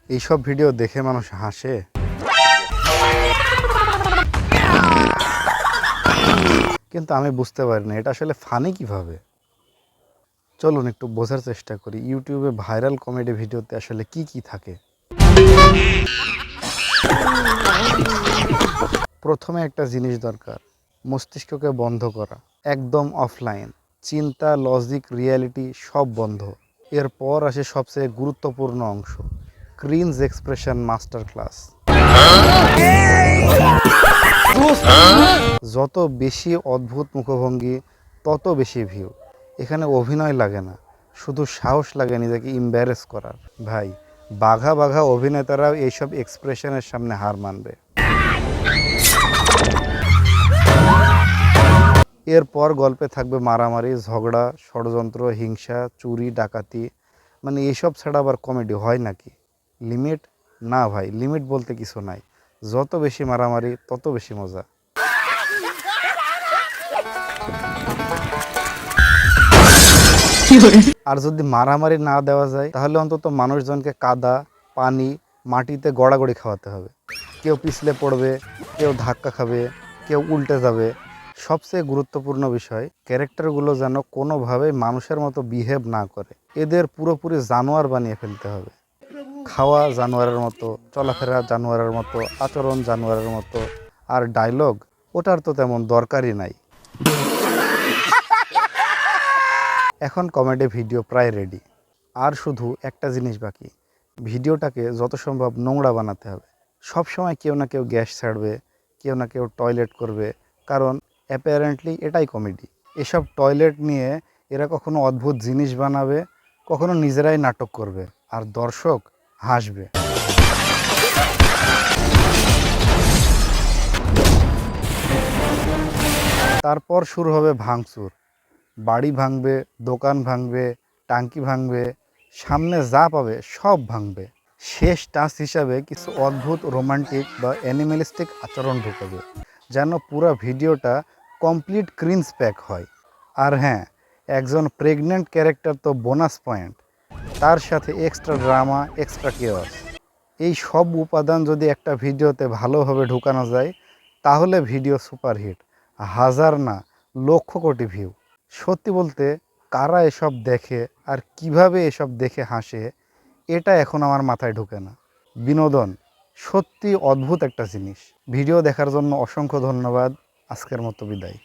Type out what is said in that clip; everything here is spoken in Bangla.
এইসব ভিডিও দেখে মানুষ হাসে। কিন্তু আমি বুঝতে পারি না এটা আসলে ফানি কিভাবে। চলুন একটু বোঝার চেষ্টা করি ইউটিউবে ভাইরাল কমেডি ভিডিওতে আসলে কি কি থাকে। প্রথমে একটা জিনিস দরকার, মস্তিষ্ককে বন্ধ করা, একদম অফলাইন, চিন্তা, লজিক, রিয়ালিটি সব বন্ধ। এরপর আসে সবচেয়ে গুরুত্বপূর্ণ অংশ, ক্রিঞ্জ এক্সপ্রেশন মাস্টার ক্লাস। যত বেশি অদ্ভুত মুখভঙ্গি তত বেশি ভিউ। এখানে অভিনয় লাগে না, শুধু সাহস লাগে নিজেকে ইম্বারেস করার। ভাই, বাঘা বাঘা অভিনেতারাও এইসব এক্সপ্রেশনের সামনে হার মানবে। এরপর গল্পে থাকবে মারামারি, ঝগড়া, ষড়যন্ত্র, হিংসা, চুরি, ডাকাতি। মানে এইসব ছাড়া আবার কমেডি হয় নাকি? লিমিট? না ভাই, লিমিট বলতে কিছু নাই। যত বেশি মারামারি তত বেশি মজা। আর যদি মারামারি না দেওয়া যায় তাহলে অন্তত মানুষজনকে কাদা, পানি, মাটিতে গড়াগড়ি খাওয়াতে হবে। কেউ পিছলে পড়বে, কেউ ধাক্কা খাবে, কেউ উল্টে যাবে। সবচেয়ে গুরুত্বপূর্ণ বিষয়, ক্যারেক্টারগুলো যেন কোনোভাবেই মানুষের মতো বিহেভ না করে। এদের পুরোপুরি জানোয়ার বানিয়ে ফেলতে হবে। খাওয়া জানোয়ারের মতো, চলাফেরা জানোয়ারের মতো, আচরণ জানোয়ারের মতো। আর ডায়লগ, ওটার তো তেমন দরকারই নাই। এখন কমেডি ভিডিও প্রায় রেডি। আর শুধু একটা জিনিস বাকি, ভিডিওটাকে যত সম্ভব নোংরা বানাতে হবে। সব সময় কেউ না কেউ গ্যাস ছাড়বে, কেউ না কেউ টয়লেট করবে, কারণ অ্যাপারেন্টলি এটাই কমেডি। এসব টয়লেট নিয়ে এরা কখনো অদ্ভুত জিনিস বানাবে, কখনো নিজেরাই নাটক করবে, আর দর্শক হাসবে। তারপর শুরু হবে ভাঙচুর। বাড়ি ভাঙবে, দোকান ভাঙবে, টাঙ্কি ভাঙবে, সামনে যা পাবে সব ভাঙবে। শেষ টাচ হিসাবে কিছু অদ্ভুত রোমান্টিক বা অ্যানিমেলিস্টিক আচরণ ঢুকাবে, যেন পুরো ভিডিওটা কমপ্লিট ক্রিঞ্জ প্যাক হয়। আর হ্যাঁ, একজন প্রেগনেন্ট ক্যারেক্টার তো বোনাস পয়েন্ট, তার সাথে এক্সট্রা ড্রামা, এক্সট্রা কেওয়াস। এই সব উপাদান যদি একটা ভিডিওতে ভালোভাবে ঢুকানো যায় তাহলে ভিডিও সুপারহিট, হাজার না লক্ষ কোটি ভিউ। সত্যি বলতে, কারা এসব দেখে আর কিভাবে এসব দেখে হাসে এটা এখন আমার মাথায় ঢোকে না। বিনোদন সত্যি অদ্ভুত একটা জিনিস। ভিডিও দেখার জন্য অসংখ্য ধন্যবাদ। আজকের মতো বিদায়।